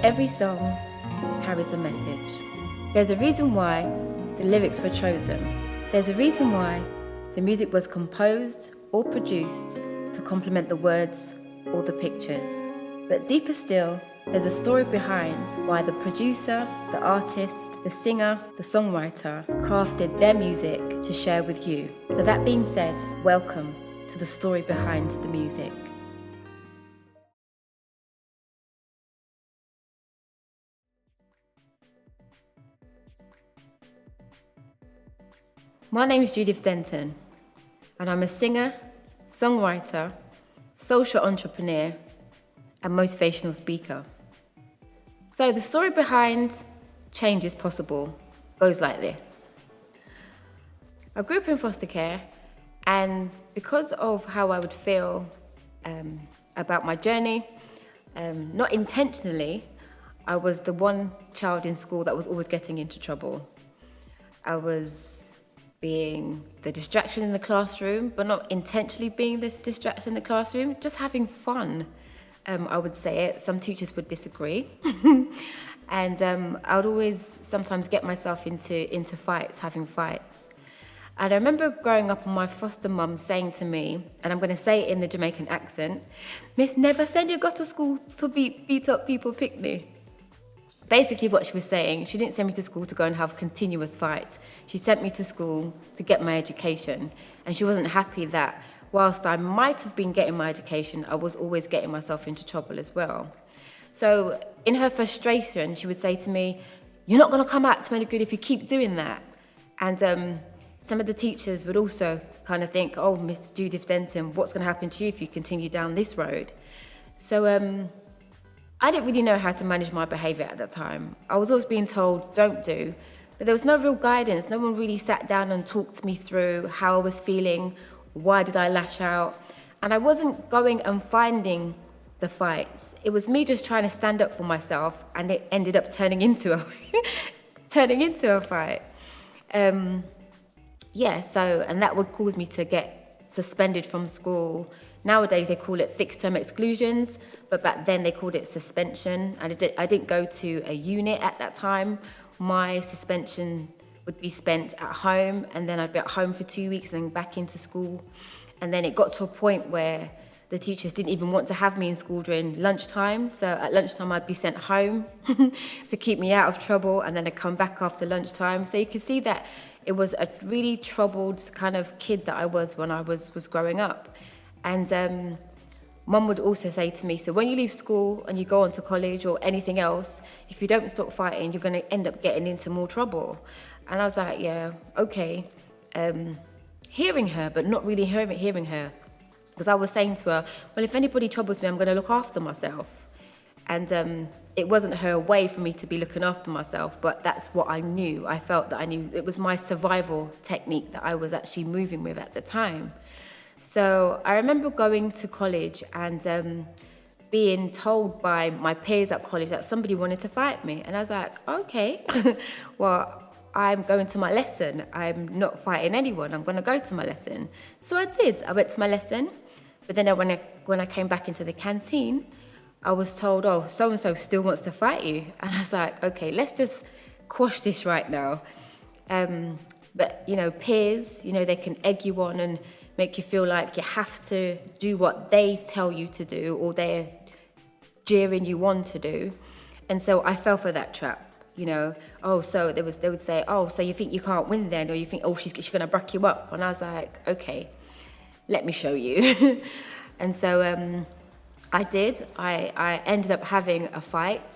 Every song carries a message. There's a reason why the lyrics were chosen. There's a reason why the music was composed or produced to complement the words or the pictures. But deeper still, there's a story behind why the producer, the artist, the singer, the songwriter crafted their music to share with you. So that being said, welcome to the story behind the music. My name is Judith Denton, and I'm a singer, songwriter, social entrepreneur, and motivational speaker. So the story behind Change is Possible goes like this. I grew up in foster care, and because of how I would feel about my journey, not intentionally, I was the one child in school that was always getting into trouble. I was being the distraction in the classroom, but not intentionally being this distraction in the classroom, just having fun, I would say it. Some teachers would disagree. And I would always sometimes get myself into fights, having fights. And I remember growing up and my foster mum saying to me, and I'm going to say it in the Jamaican accent, "Miss, never send your girl to school to beat up people picnic." Basically what she was saying, she didn't send me to school to go and have continuous fights. She sent me to school to get my education. And she wasn't happy that whilst I might have been getting my education, I was always getting myself into trouble as well. So in her frustration, she would say to me, "You're not going to come out to any good if you keep doing that." And some of the teachers would also kind of think, "Oh, Miss Judith Denton, what's going to happen to you if you continue down this road?" So I didn't really know how to manage my behaviour at that time. I was always being told, "Don't do," but there was no real guidance. No one really sat down and talked me through how I was feeling, why did I lash out, and I wasn't going and finding the fights. It was me just trying to stand up for myself, and it ended up turning into a fight. And that would cause me to get suspended from school. Nowadays they call it fixed term exclusions, but back then they called it suspension. And I didn't go to a unit at that time. My suspension would be spent at home, and then I'd be at home for 2 weeks and then back into school. And then it got to a point where the teachers didn't even want to have me in school during lunchtime. So at lunchtime I'd be sent home to keep me out of trouble, and then I'd come back after lunchtime. So you can see that it was a really troubled kind of kid that I was when I was growing up. And Mum would also say to me, "So when you leave school and you go on to college or anything else, if you don't stop fighting, you're going to end up getting into more trouble." And I was like, "Yeah, okay." Hearing her, but not really hearing her. Because I was saying to her, "Well, if anybody troubles me, I'm going to look after myself." And it wasn't her way for me to be looking after myself, but that's what I knew. I felt that I knew it was my survival technique that I was actually moving with at the time. So I remember going to college and being told by my peers at college that somebody wanted to fight me. And I was like, "Okay, well, I'm going to my lesson. I'm not fighting anyone. I'm going to go to my lesson." So I did. I went to my lesson. But then when I came back into the canteen, I was told, "Oh, so-and-so still wants to fight you." And I was like, "Okay, let's just quash this right now." But, peers, they can egg you on and make you feel like you have to do what they tell you to do, or they're jeering you on to do. And so I fell for that trap, "Oh, so they would say, 'Oh, so you think you can't win then?' Or you think, 'Oh, she's going to back you up.'" And I was like, "Okay, let me show you." And so I did. I ended up having a fight,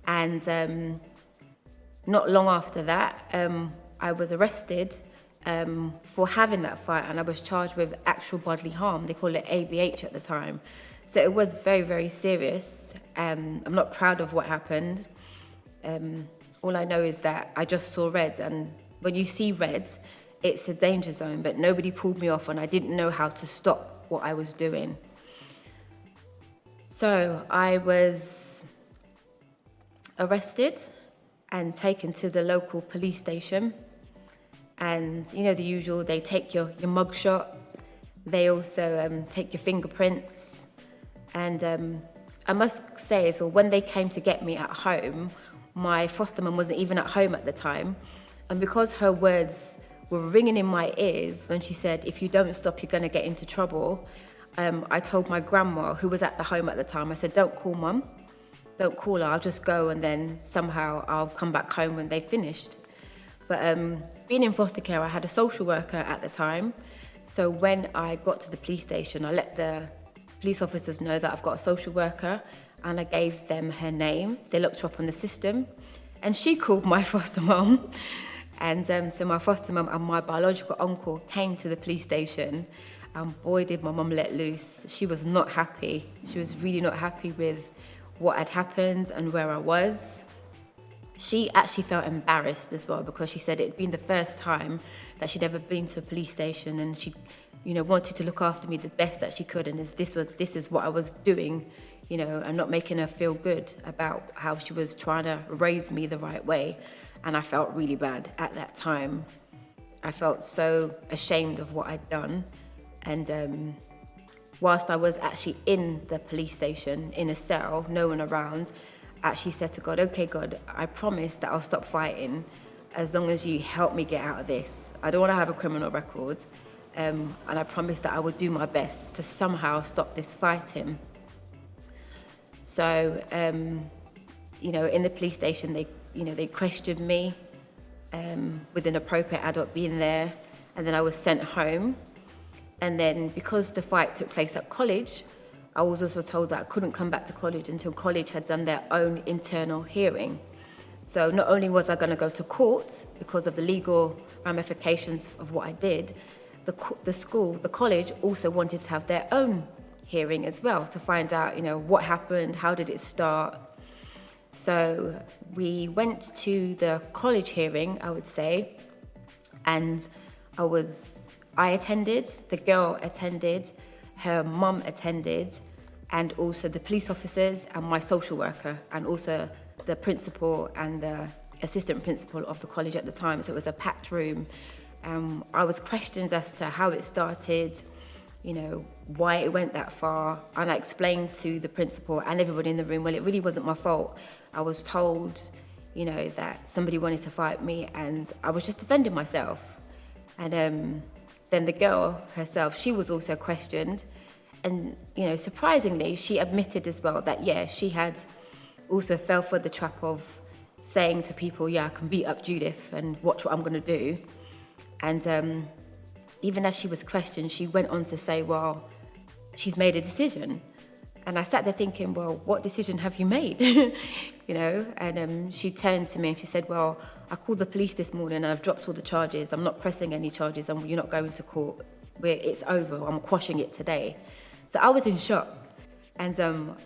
and not long after that, I was arrested for having that fight, and I was charged with actual bodily harm. They call it ABH at the time. So it was very, very serious. I'm not proud of what happened. All I know is that I just saw red, and when you see red, it's a danger zone, but nobody pulled me off, and I didn't know how to stop what I was doing. So I was arrested and taken to the local police station. And the usual, they take your mugshot, They also take your fingerprints. And I must say as well, when they came to get me at home, my foster mum wasn't even at home at the time. And because her words were ringing in my ears when she said, if you don't stop, you're going to get into trouble, I told my grandma, who was at the home at the time, I said, don't call mum. Don't call her, I'll just go and then somehow I'll come back home when they've finished. But being in foster care, I had a social worker at the time. So when I got to the police station, I let the police officers know that I've got a social worker, and I gave them her name. They looked her up on the system, and she called my foster mum. And so my foster mum and my biological uncle came to the police station, and boy, did my mum let loose. She was not happy. She was really not happy with what had happened and where I was. She actually felt embarrassed as well, because she said it had been the first time that she'd ever been to a police station, and she, wanted to look after me the best that she could, and this is what I was doing, and not making her feel good about how she was trying to raise me the right way. And I felt really bad at that time. I felt so ashamed of what I'd done. And whilst I was actually in the police station, in a cell, no one around, I actually said to God, okay, God, I promise that I'll stop fighting as long as you help me get out of this. I don't want to have a criminal record. And I promise that I will do my best to somehow stop this fighting. So, in the police station, they questioned me with an appropriate adult being there. And then I was sent home. And then because the fight took place at college, I was also told that I couldn't come back to college until college had done their own internal hearing. So not only was I going to go to court because of the legal ramifications of what I did, the college also wanted to have their own hearing as well to find out, what happened, how did it start. So we went to the college hearing, I would say, and I attended, the girl attended, her mum attended, and also the police officers and my social worker, and also the principal and the assistant principal of the college at the time. So it was a packed room. I was questioned as to how it started, why it went that far. And I explained to the principal and everybody in the room, well, it really wasn't my fault. I was told, that somebody wanted to fight me, and I was just defending myself. And then the girl herself, she was also questioned. And, surprisingly, she admitted as well that, she had also fell for the trap of saying to people, I can beat up Judith and watch what I'm going to do. And even as she was questioned, she went on to say, well, she's made a decision. And I sat there thinking, well, what decision have you made? And she turned to me and she said, well, I called the police this morning and I've dropped all the charges. I'm not pressing any charges, and you're not going to court. It's over. I'm quashing it today. So I was in shock. And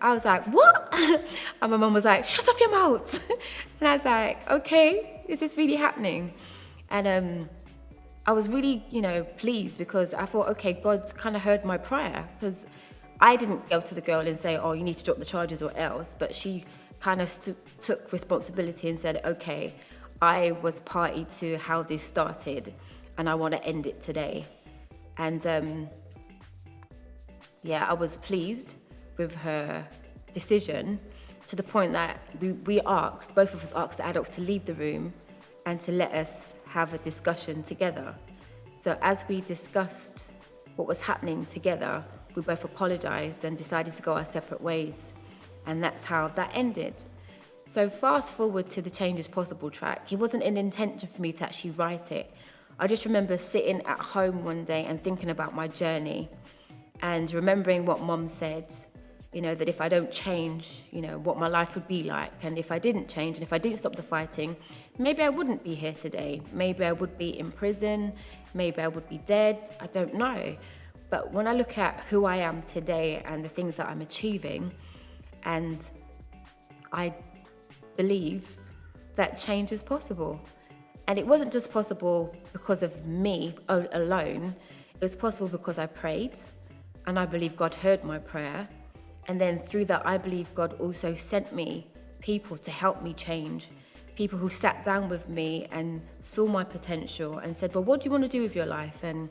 I was like, what? And my mum was like, shut up your mouth. And I was like, okay, is this really happening? And I was really, pleased, because I thought, okay, God's kind of heard my prayer, because I didn't go to the girl and say, oh, you need to drop the charges or else. But she kind of took responsibility and said, okay, I was party to how this started and I want to end it today. And I was pleased with her decision, to the point that both of us asked the adults to leave the room and to let us have a discussion together. So as we discussed what was happening together, we both apologized and decided to go our separate ways. And that's how that ended. So fast forward to the Change is Possible track. It wasn't an intention for me to actually write it. I just remember sitting at home one day and thinking about my journey, and remembering what Mum said, that if I don't change, what my life would be like. And if I didn't change, and if I didn't stop the fighting, maybe I wouldn't be here today. Maybe I would be in prison. Maybe I would be dead. I don't know. But when I look at who I am today and the things that I'm achieving, and I believe that change is possible. And it wasn't just possible because of me alone. It was possible because I prayed, and I believe God heard my prayer. And then through that, I believe God also sent me people to help me change. People who sat down with me and saw my potential and said, well, what do you want to do with your life? And,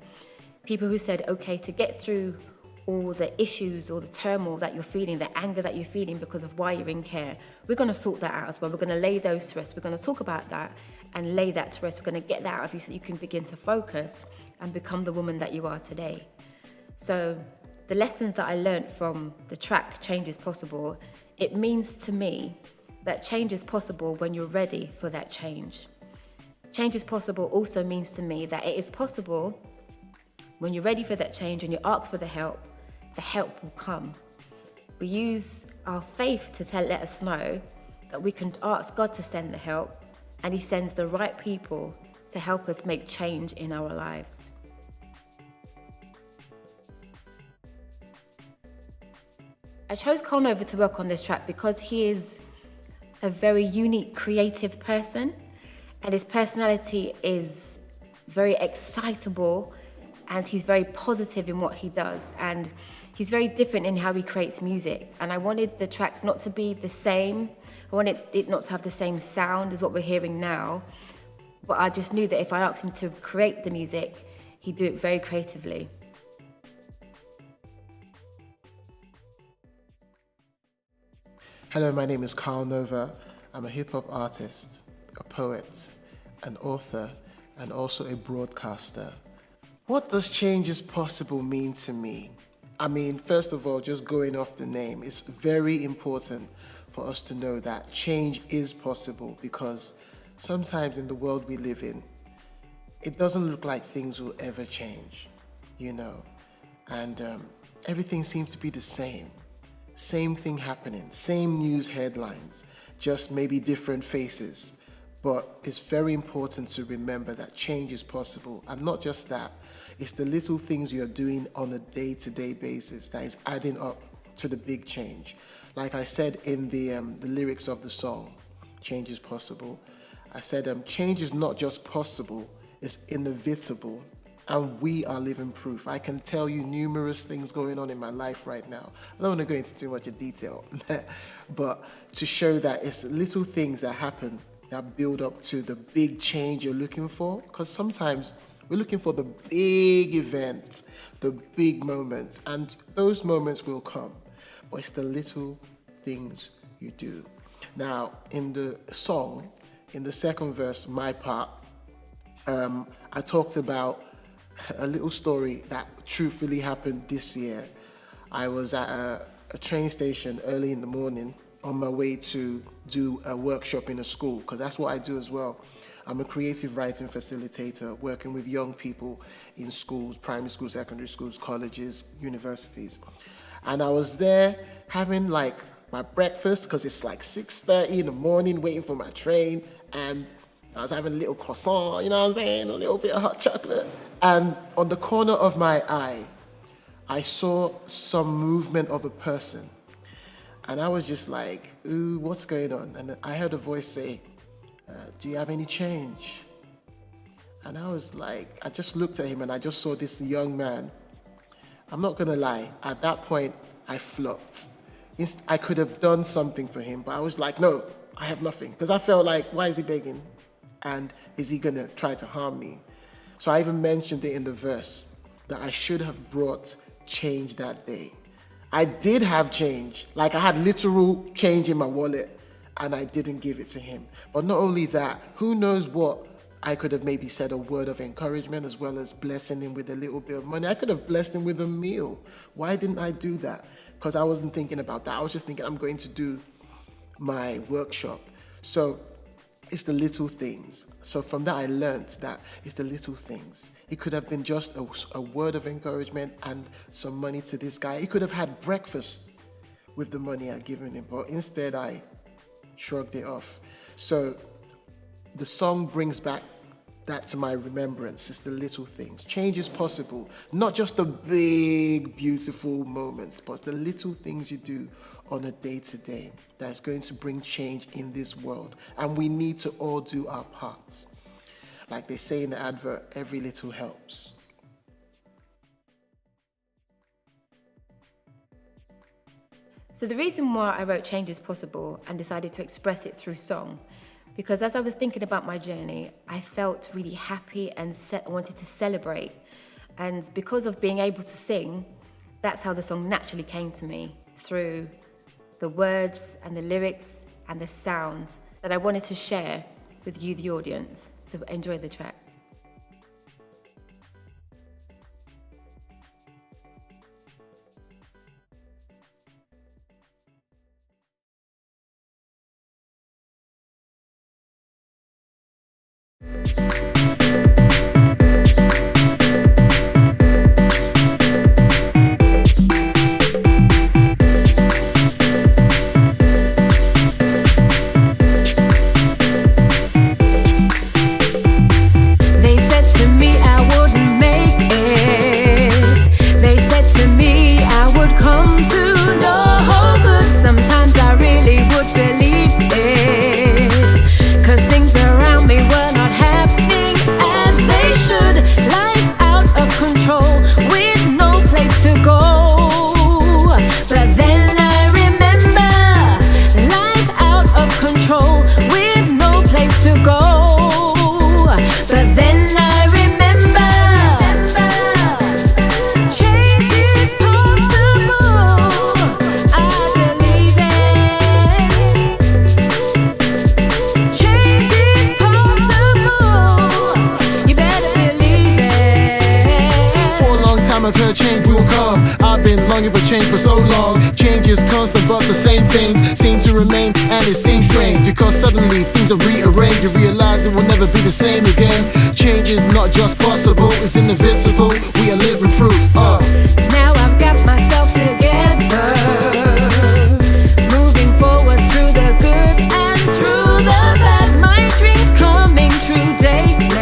People who said, okay, to get through all the issues or the turmoil that you're feeling, the anger that you're feeling because of why you're in care, we're going to sort that out as well. We're going to lay those to rest. We're going to talk about that and lay that to rest. We're going to get that out of you so that you can begin to focus and become the woman that you are today. So the lessons that I learned from the track Change is Possible, it means to me that change is possible when you're ready for that change. Change is possible also means to me that it is possible when you're ready for that change and you ask for the help will come. We use our faith to let us know that we can ask God to send the help, and He sends the right people to help us make change in our lives. I chose Karl Nova to work on this track because he is a very unique, creative person, and his personality is very excitable, and he's very positive in what he does, and he's very different in how he creates music. And I wanted the track not to be the same. I wanted it not to have the same sound as what we're hearing now, but I just knew that if I asked him to create the music, he'd do it very creatively. Hello, my name is Karl Nova. I'm a hip-hop artist, a poet, an author, and also a broadcaster. What does change is possible mean to me? I mean, first of all, just going off the name, it's very important for us to know that change is possible, because sometimes in the world we live in, it doesn't look like things will ever change, and everything seems to be the same. Same thing happening, same news headlines, just maybe different faces. But it's very important to remember that change is possible. And not just that, it's the little things you're doing on a day-to-day basis that is adding up to the big change. Like I said in the lyrics of the song, Change is Possible, I said change is not just possible, it's inevitable. And we are living proof. I can tell you numerous things going on in my life right now. I don't want to go into too much detail, but to show that it's little things that happen that build up to the big change you're looking for. Because sometimes we're looking for the big event, the big moments, and those moments will come. But it's the little things you do. Now, in the song, in the second verse, my part, I talked about a little story that truthfully happened this year. I was at a train station early in the morning on my way to do a workshop in a school, because that's what I do as well. I'm a creative writing facilitator working with young people in schools, primary schools, secondary schools, colleges, universities. And I was there having like my breakfast, because it's like 6:30 in the morning, waiting for my train, and I was having a little croissant, you know what I'm saying, a little bit of hot chocolate. And on the corner of my eye, I saw some movement of a person. And I was just like, ooh, what's going on? And I heard a voice say, do you have any change? And I was like, I just looked at him and I just saw this young man. I'm not gonna lie, at that point, I flopped. I could have done something for him, but I was like, no, I have nothing. Because I felt like, why is he begging? And is he gonna try to harm me? So I even mentioned it in the verse that I should have brought change that day. I did have change, like I had literal change in my wallet, and I didn't give it to him. But not only that, who knows what, I could have maybe said a word of encouragement as well as blessing him with a little bit of money. I could have blessed him with a meal. Why didn't I do that? Because I wasn't thinking about that. I was just thinking I'm going to do my workshop. So it's the little things. So from that I learned that it's the little things. It could have been just a word of encouragement and some money to this guy. He could have had breakfast with the money I'd given him, but instead I shrugged it off. So the song brings back that to my remembrance. It's the little things. Change is possible. Not just the big, beautiful moments, but the little things you do on a day-to-day that's going to bring change in this world. And we need to all do our parts. Like they say in the advert, every little helps. So the reason why I wrote Change is Possible and decided to express it through song, because as I was thinking about my journey, I felt really happy and wanted to celebrate And because of being able to sing, that's how the song naturally came to me, through the words and the lyrics and the sounds that I wanted to share with you, the audience. So enjoy the track. I've heard change will come. I've been longing for change for so long. Change is constant, but the same things seem to remain, and it seems strange because suddenly things are rearranged. You realize it will never be the same again. Change is not just possible, it's inevitable. We are living proof. Now I've got myself together, moving forward through the good and through the bad. My dreams coming true daily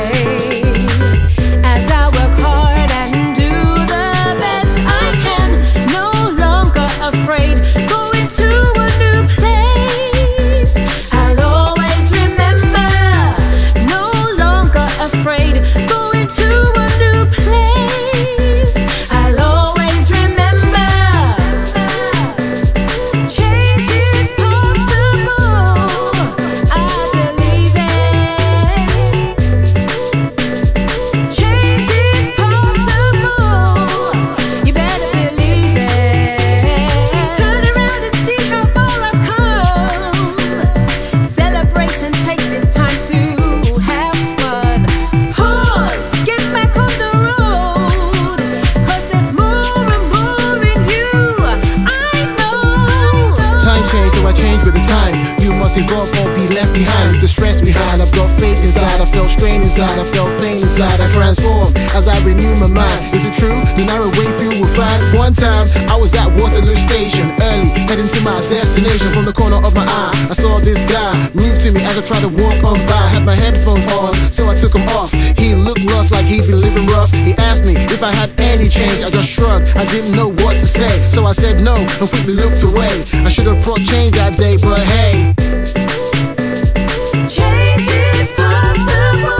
as I work hard and do the best I can. No longer afraid, going to a new place. I'll always remember. No longer afraid, going to a new place. I'll always remember. Change is possible. I believe it. Change is possible. You better believe it. Turn around and see how far I've come. Celebrate and take this time to have fun. Pause, get back on the road, 'cause there's more and more in you, I know. Time changed, so I changed with the time. You must evolve or be left behind. With the stress behind, I've got faith inside. I felt strain inside, I felt pain inside. I transform as I renew my mind. Is it true? The narrow way through will find. One time, I was at Waterloo Station, early, heading to my destination. From the corner of my eye, I saw this guy move to me as I tried to walk on by. Had my headphones on, so I took them off. He looked lost, like he'd been living rough. He asked me if I had any change. I just shrugged, I didn't know what to say. So I said no, and quickly looked away. I should have brought change that day, but hey. Change is possible.